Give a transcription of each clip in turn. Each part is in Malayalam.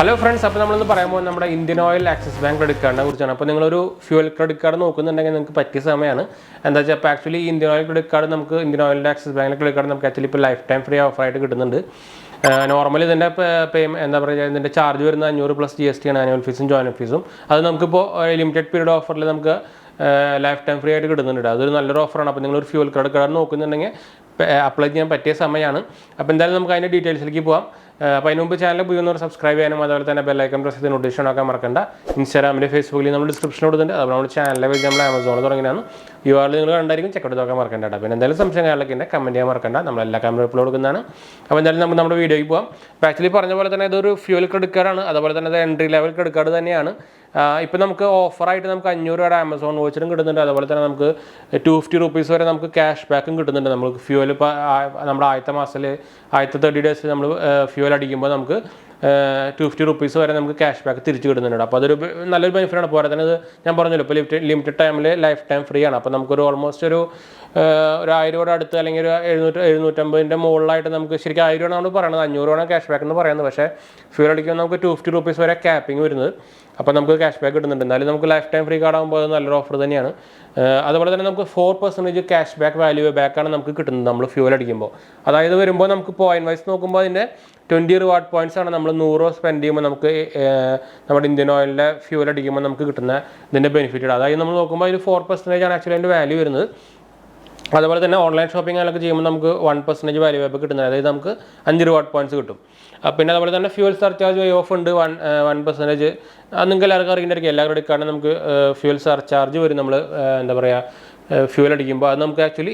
Hello friends, അപ്പോൾ നമ്മൾ ഇന്ന് പറയാൻ പോകുന്നത് നമ്മുടെ Indian Oil Axis Bank credit കാർഡിനെ കുറിച്ചാണ്. അപ്പോൾ നിങ്ങൾ ഒരു ഫ്യൂവൽ ക്രെഡിറ്റ് കാർഡ് നോക്കുന്നുണ്ടെങ്കിൽ നിങ്ങൾക്ക് പറ്റിയ സമയമാണ്. എന്താ വെച്ചാൽ അപ്പോൾ actually Indian oil credit card നമുക്ക് ഇന്ത്യൻ ഓയിലിൻ്റെ ആക്സിസ് ബാങ്കിലെ ക്രെഡിറ്റ് കാർഡ് നമുക്ക് ആക്ച്വലി ഇപ്പോൾ ലൈഫ് ടൈം ഫ്രീ ഓഫർ ആയിട്ട് കിട്ടുന്നുണ്ട്. നോർമലി ഇതിൻ്റെ എന്താ പറയുക ഇതിൻ്റെ ചാർജ് വരുന്ന 500 പ്ലസ് GST ആണ്, ആനുവൽ ഫീസും ജോയിൻ ഫീസും. അത് നമുക്കിപ്പോൾ ലിമിറ്റഡ് പീരീഡ് ഓഫറിൽ നമുക്ക് ലൈഫ് ടൈം ഫ്രീ ആയിട്ട് കിട്ടുന്നുണ്ട്. അതൊരു നല്ലൊരു ഓഫറാണ്. അപ്പോൾ നിങ്ങളൊരു ഫ്യൂവൽ ക്രെഡിറ്റ് കാർഡ് നോക്കുന്നുണ്ടെങ്കിൽ അപ്ലൈ ചെയ്യാൻ പറ്റിയ സമയമാണ്. അപ്പോൾ എന്തായാലും നമുക്ക് അതിൻ്റെ ഡീറ്റെയിൽസിലേക്ക് പോകാം. അപ്പോൾ അതിന് മുമ്പ് ചാനൽ പുതിയൊന്ന് സബ്സ്ക്രൈബ് ചെയ്യാനും അതുപോലെ തന്നെ ബെല്ലൈക്കൺ പ്രസ് ചെയ്ത് നോട്ടിഫിക്കേഷൻ ആക്കാൻ മറക്കണ്ട. ഇൻസ്റ്റാഗ്രാമിൽ ഫേസ്ബുക്കിൽ നമ്മൾ ഡിസ്ക്രിപ്ഷൻ കൊടുത്തിട്ടുണ്ട്. അതുപോലെ നമ്മുടെ ചാനലിലെ വഴി നമ്മൾ ആമസോണിൽ തുടങ്ങിയാണ്. URL നിങ്ങൾ കണ്ടായിരിക്കും, ചെക്ക് എടുത്ത് നോക്കാൻ മറക്കണ്ട. പിന്നെ എന്തായാലും സംശയം കാര്യങ്ങളൊക്കെ ഉണ്ട്, കമൻറ്റ് ചെയ്യാൻ മറക്കണ്ട. നമ്മളെല്ലാ ക്യാമറ റിപ്ലൈ കൊടുക്കുന്നതാണ്. അപ്പോൾ എന്തായാലും നമുക്ക് നമ്മുടെ വീഡിയോയ്ക്ക് പോകാം. അപ്പോൾ ആക്ച്വലി പറഞ്ഞ പോലെ തന്നെ ഇതൊരു ഫ്യൂവൽ ക്രെഡിറ്റ് കാർഡാണ്. അതുപോലെ തന്നെ ഇത് എൻട്രി ലെവൽ ക്രെഡിറ്റ് കാർഡ് തന്നെയാണ്. ഇപ്പോൾ നമുക്ക് ഓഫറായിട്ട് നമുക്ക് 500 രൂപയുടെ ആമസോൺ വോച്ചറും കിട്ടുന്നുണ്ട്. അതുപോലെ തന്നെ നമുക്ക് 250 റുപ്പീസ് വരെ നമുക്ക് ക്യാഷ് ബാക്കും കിട്ടുന്നുണ്ട്. നമുക്ക് ഫ്യൂവൽ ഇപ്പോൾ നമ്മുടെ ആദ്യത്തെ മാസത്തിൽ ആദ്യത്തെ 30 ഡേയ്സിൽ നമ്മൾ ഫ്യൂവൽ അടിക്കുമ്പോൾ നമുക്ക് 250 റുപ്പീസ് വരെ നമുക്ക് ക്യാഷ് ബാക്ക് തിരിച്ച് കിട്ടുന്നുണ്ട്. അപ്പോൾ അതൊരു നല്ലൊരു ബെനിഫിറ്റാണ്. പോരാ തന്നെ ഇത് ഞാൻ പറഞ്ഞല്ലോ, ഇപ്പോൾ ലിമിറ്റഡ് ടൈമിൽ ലൈഫ് ടൈം ഫ്രീ ആണ്. അപ്പോൾ നമുക്കൊരു ഓൾമോസ്റ്റ് ഒരു 1000 രൂപയുടെ അടുത്ത് അല്ലെങ്കിൽ ഒരു 750 മുകളിലായിട്ട് നമുക്ക് ശരിക്കും 1000 രൂപയാണ് നമ്മൾ പറയുന്നത്, 500 രൂപയാണ് ക്യാഷ് ബാക്ക് എന്ന് പറയുന്നത്. പക്ഷേ ഫ്യൂവൽ അടിക്കുമ്പോൾ നമുക്ക് 250 റുപ്പീസ് വരെ ക്യാപ്പിംഗ് വരുന്നത്. അപ്പോൾ നമുക്ക് ക്യാഷ് ബാക്ക് കിട്ടുന്നുണ്ട്. എന്നാലും നമുക്ക് ലൈഫ് ടൈം ഫ്രീ കാർഡ് ആകുമ്പോൾ അത് നല്ലൊരു ഓഫർ തന്നെയാണ്. അതുപോലെ തന്നെ നമുക്ക് 4% ക്യാഷ് ബാക്ക് വാല്യൂ ബാക്കാണ് നമുക്ക് കിട്ടുന്നത് നമ്മൾ ഫ്യൂവൽ അടിക്കുമ്പോൾ. അതായത് വരുമ്പോൾ നമുക്ക് പോയിന്റ് വൈസ് നോക്കുമ്പോൾ അതിൻ്റെ 20 റിവാർഡ് പോയിന്റ്സ് ആണ്. നമ്മൾ 100 രൂപ സ്പെൻഡ് ചെയ്യുമ്പോൾ നമുക്ക് നമ്മുടെ ഇന്ത്യൻ ഓയിലിൻ്റെ ഫ്യൂവൽ അടിക്കുമ്പോൾ നമുക്ക് കിട്ടുന്ന ഇതിൻ്റെ ബെനിഫിറ്റ്. അതായത് നമ്മൾ നോക്കുമ്പോൾ അതിൽ 4% ആണ് ആക്ച്വലി അതിൻ്റെ വാല്യൂ വരുന്നത്. അതുപോലെ തന്നെ ഓൺലൈൻ ഷോപ്പിംഗ് ഒക്കെ ചെയ്യുമ്പോൾ നമുക്ക് 1% വാല്യൂ ബാക്ക് കിട്ടുന്നത്. അതായത് നമുക്ക് 5 റിവാർഡ് പോയിന്റ്സ് കിട്ടും. പിന്നെ അതുപോലെ തന്നെ ഫ്യൂവൽ സർചാർജ് വൈ ഓഫ് ഉണ്ട് 1%. അത് നിങ്ങൾക്ക് എല്ലാവർക്കും അറിയുന്നതായിരിക്കും. എല്ലാ ക്രെഡിറ്റ് കാർഡിനും നമുക്ക് ഫ്യൂവൽ സർചാർജ് വരും. നമ്മൾ എന്താ പറയുക ഫ്യൂവൽ അടിക്കുമ്പോൾ അത് നമുക്ക് ആക്ച്വലി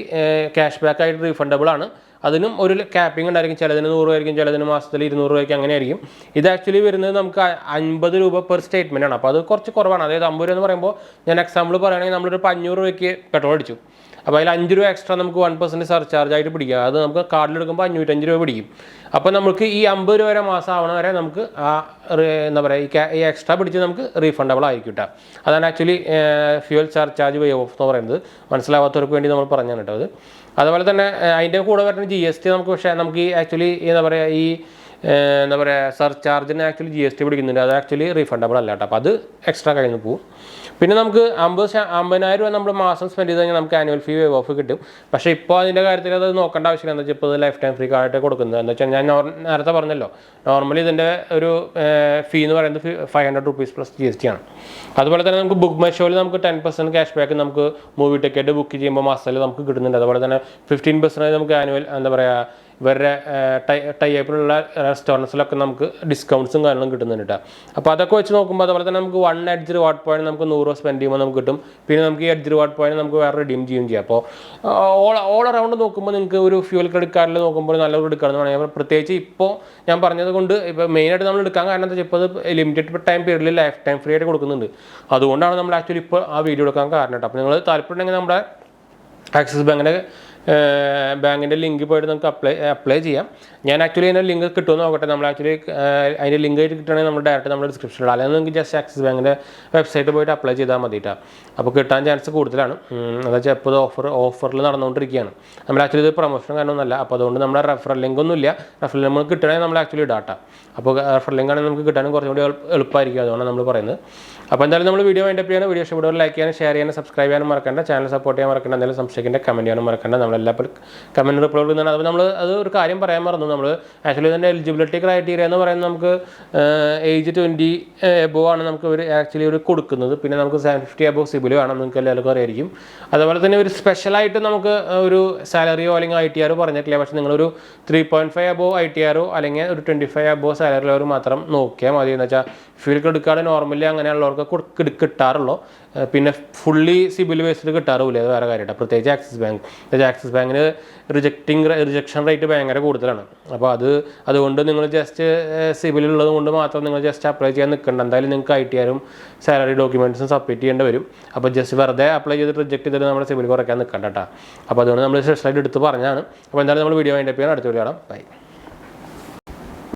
ക്യാഷ് ബാക്ക് ആയിട്ട് റീഫണ്ടബിൾ ആണ്. അതിനും ഒരു ക്യാപ്പിംഗ് ഉണ്ടായിരിക്കും. ചിലതിന് 100 ആയിരിക്കും, ചിലതിന് മാസത്തിൽ 200 രൂപയ്ക്ക് അങ്ങനെ ആയിരിക്കും. ഇത് ആക്ച്വലി വരുന്നത് നമുക്ക് 50 രൂപ പെർ സ്റ്റേറ്റ്മെൻ്റ് ആണ്. അപ്പോൾ അത് കുറച്ച് കുറവാണ്. അതായത് 50 രൂപ എന്ന് പറയുമ്പോൾ ഞാൻ എക്സാമ്പിൾ പറയുകയാണെങ്കിൽ നമ്മളൊരു 500 രൂപയ്ക്ക് പെട്രോൾ അടിച്ചു. അപ്പോൾ അതിൽ 5 രൂപ എക്സ്ട്രാ നമുക്ക് 1% സർചാർജ് ആയിട്ട് പിടിക്കുക. അത് നമുക്ക് കാർഡിലെടുക്കുമ്പോൾ 505 രൂപ പിടിക്കും. അപ്പോൾ നമുക്ക് ഈ 50 രൂപ വരെ മാസം ആവണ വരെ നമുക്ക് എന്താ പറയുക ഈ എക്സ്ട്രാ പിടിച്ച് നമുക്ക് റീഫണ്ടബിൾ ആയിരിക്കും കേട്ടോ. അതാണ് actually fuel surcharge waive off എന്ന് പറയുന്നത്. മനസ്സിലാവാത്തവർക്ക് വേണ്ടി നമ്മൾ പറഞ്ഞാണ് കേട്ടോ അത്. അതുപോലെ തന്നെ അതിൻ്റെ കൂടെ വരുന്ന GST നമുക്ക് പക്ഷേ നമുക്ക് ഈ ആക്ച്വലി എന്താ പറയുക സർചാർജിന് ആക്ച്വലി GST പിടിക്കുന്നുണ്ട്. അത് ആക്ച്വലി റീഫണ്ടബിൾ അല്ല കേട്ടോ. അപ്പോൾ അത് എക്സ്ട്രാ കഴിഞ്ഞ് പോകും. പിന്നെ നമുക്ക് 50,000 രൂപ നമ്മൾ മാസം സ്പെൻഡ് ചെയ്ത് കഴിഞ്ഞാൽ നമുക്ക് ആനുവൽ ഫീ വേവ് ഓഫ് കിട്ടും. പക്ഷേ ഇപ്പോൾ അതിൻ്റെ കാര്യത്തിൽ അത് നോക്കേണ്ട ആവശ്യമില്ല. എന്താ വെച്ചാൽ ഇപ്പോൾ ഇത് ലൈഫ് ടൈം ഫ്രീ കാർഡായിട്ട് കൊടുക്കുന്നത്. എന്താ വെച്ചാൽ ഞാൻ നേരത്തെ പറഞ്ഞല്ലോ, നോർമലി ഇതിൻ്റെ ഒരു ഫീ എന്ന് പറയുന്നത് 500 റുപ്പീസ് പ്ലസ് GST ആണ്. അതുപോലെ തന്നെ നമുക്ക് ബുക്ക് മൈ ഷോയിൽ നമുക്ക് 10% ക്യാഷ് ബാക്ക് നമുക്ക് മൂവി ടിക്കറ്റ് ബുക്ക് ചെയ്യുമ്പോൾ മാസത്തിൽ നമുക്ക് കിട്ടുന്നുണ്ട്. അതുപോലെ തന്നെ 15% നമുക്ക് ആനുവൽ എന്താ പറയുക ഇവരുടെ ടൈപ്പിലുള്ള റെസ്റ്റോറൻറ്റ്സിലൊക്കെ നമുക്ക് ഡിസ്കൗണ്ട്സും കാര്യങ്ങളും കിട്ടുന്നുണ്ട് കേട്ടോ. അപ്പോൾ അതൊക്കെ വെച്ച് നോക്കുമ്പോൾ അതുപോലെ തന്നെ നമുക്ക് 1 എഡ്ജ് റിവാർഡ് പോയിന്റ് നമുക്ക് 100 രൂപ സ്പെൻഡ് ചെയ്യുമ്പോൾ നമുക്ക് കിട്ടും. പിന്നെ നമുക്ക് ഈ എഡ്ജ് റിവാർഡ് പോയിന്റ് നമുക്ക് വേറെ റിഡീം ചെയ്യുകയും ചെയ്യാം. അപ്പോൾ ഓൾ അറൗണ്ട് നോക്കുമ്പോൾ നിങ്ങൾക്ക് ഒരു ഫ്യൂവൽ ക്രെഡിറ്റ് കാർഡിൽ നോക്കുമ്പോൾ നല്ല ക്രെഡിറ്റ് കാർഡ് എന്ന് പറയുന്നത് പ്രത്യേകിച്ച് ഇപ്പോൾ ഞാൻ പറഞ്ഞത് കൊണ്ട് ഇപ്പോൾ മെയിനായിട്ട് നമ്മൾ എടുക്കാൻ കാരണം എന്താ വെച്ചാൽ ഇപ്പോൾ അത് ലിമിറ്റഡ് ടൈം പീരീഡിൽ ലൈഫ് ടൈം ഫ്രീ ആയിട്ട് കൊടുക്കുന്നുണ്ട്. അതുകൊണ്ടാണ് നമ്മൾ ആക്ച്വലി ഇപ്പോൾ ആ വീഡിയോ എടുക്കാൻ കാരണം കേട്ടോ. അപ്പോൾ നിങ്ങൾ താല്പര്യമുണ്ടെങ്കിൽ നമ്മുടെ ആക്സിസ് ബാങ്കിൻ്റെ ലിങ്ക് പോയിട്ട് നമുക്ക് അപ്ലൈ ചെയ്യാം. ഞാൻ ആക്ച്വലി അതിൻ്റെ ലിങ്ക് കിട്ടുമെന്ന് നോക്കട്ടെ. നമ്മൾ ആക്ച്വലി അതിൻ്റെ ലിങ്ക് ആയിട്ട് കിട്ടുകയാണെങ്കിൽ നമ്മൾ ഡയറക്റ്റ് നമ്മുടെ ഡിസ്ക്രിപ്ഷനിൽ അല്ലെങ്കിൽ നിങ്ങൾക്ക് ജസ്റ്റ് ആക്സിസ് ബാങ്കിൻ്റെ വെബ്സൈറ്റ് പോയിട്ട് അപ്ലൈ ചെയ്താൽ മതി കേട്ടോ. അപ്പോൾ കിട്ടാൻ ചാൻസ് കൂടുതലാണ്. എന്താ വെച്ചാൽ ഇപ്പോൾ ഓഫറിൽ നടന്നുകൊണ്ടിരിക്കുകയാണ്. നമ്മൾ ആക്ച്വലി ഇത് പ്രൊമോഷൻ കാരണമൊന്നുമല്ല. അപ്പോൾ അതുകൊണ്ട് നമ്മുടെ റെഫറൽ ലിങ്ക് ഒന്നുമില്ല. റെഫറൽ ലിങ്ക് കിട്ടണമെങ്കിൽ നമ്മൾ ആക്ച്വലി ഇടാം. അപ്പോൾ റെഫറൽ ലിങ്ക് ആണെങ്കിൽ നമുക്ക് കിട്ടാനും കുറച്ചും കൂടി എളുപ്പമായിരിക്കും. അതുകൊണ്ടാണ് നമ്മൾ പറയുന്നത്. അപ്പോൾ എന്തായാലും നമ്മൾ വീഡിയോ വൈൻഡപ്പ് ചെയ്യാനും വീഡിയോ ഇഷ്ടപ്പെടുമ്പോൾ ലൈക്ക് ചെയ്യാനും ഷെയർ ചെയ്യാനും സബ്സ്ക്രൈബ് ചെയ്യാനും മറക്കണ്ട. ചാനൽ സപ്പോർട്ട് ചെയ്യാൻ മറക്കണ്ട. എന്തെങ്കിലും സംശയിക്കേണ്ട കമൻറ്റ് ചെയ്യാനും മറക്കണ്ട. നമ്മളെല്ലാവരും കമൻറ്റ് റിപ്ലൈ കൊടുക്കുന്നതാണ്. അപ്പോൾ നമ്മൾ അത് ഒരു കാര്യം പറയാൻ മറന്നു. നമ്മൾ ആക്ച്വലി ഇതിൻ്റെ എലിജിബിലിറ്റി ക്രൈറ്റീരിയ എന്ന് പറയുന്നത് നമുക്ക് ഏജ് 20 എബോവ് ആണ് നമുക്ക് ഒരു ആക്ച്വലി ഒരു കൊടുക്കുന്നത്. പിന്നെ നമുക്ക് 750 എബോവ് സിബിൽ വേണം, നിങ്ങൾക്ക് എല്ലാവർക്കും അറിയായിരിക്കും. അതുപോലെ തന്നെ ഒരു സ്പെഷ്യലായിട്ട് നമുക്ക് ഒരു സാലറിയോ അല്ലെങ്കിൽ ITR പറഞ്ഞിട്ടില്ല. പക്ഷേ നിങ്ങളൊരു 3.5 എബോവ് ITR അല്ലെങ്കിൽ ഒരു 25 എബോവ് സാലറി ലെവൽ മാത്രം നോക്കിയാൽ മതി. എന്ന് വെച്ചാൽ ഫ്യൂവൽ ക്രെഡിറ്റ് കാർഡ് നോർമലി അങ്ങനെയുള്ളവർക്ക് കിട്ടാറുള്ളൂ. പിന്നെ ഫുള്ളി സിബിൽ ബേസ്ഡ് കിട്ടാറില്ല. അത് വേറെ കാര്യമായിട്ട് പ്രത്യേകിച്ച് ആക്സിസ് ബാങ്കിന് റിജക്ഷൻ റേറ്റ് ഭയങ്കര കൂടുതലാണ്. അപ്പോൾ അതുകൊണ്ട് നിങ്ങൾ ജസ്റ്റ് സിബിലുള്ളത് കൊണ്ട് മാത്രം നിങ്ങൾ ജസ്റ്റ് അപ്ലൈ ചെയ്യാൻ നിൽക്കേണ്ട. എന്തായാലും നിങ്ങൾക്ക് ITRും സാലറി ഡോക്യുമെൻറ്റ്സും സബ്മിറ്റ് ചെയ്യേണ്ടി വരും. അപ്പോൾ ജസ്റ്റ് വെറുതെ അപ്ലൈ ചെയ്തിട്ട് റിജക്ട് ചെയ്തിട്ട് നമ്മുടെ സിബിൽ കുറയ്ക്കാൻ നിൽക്കണ്ട കേട്ടോ. അപ്പോൾ അതുകൊണ്ട് നമ്മൾ സ്പെഷ്യലായിട്ട് എടുത്ത് പറഞ്ഞാണ്. അപ്പോൾ എന്തായാലും നമ്മൾ വീഡിയോ വൈൻഡപ്പ് ചെയ്യാൻ അടുത്ത വീഡിയോ കാണാം. ബൈ.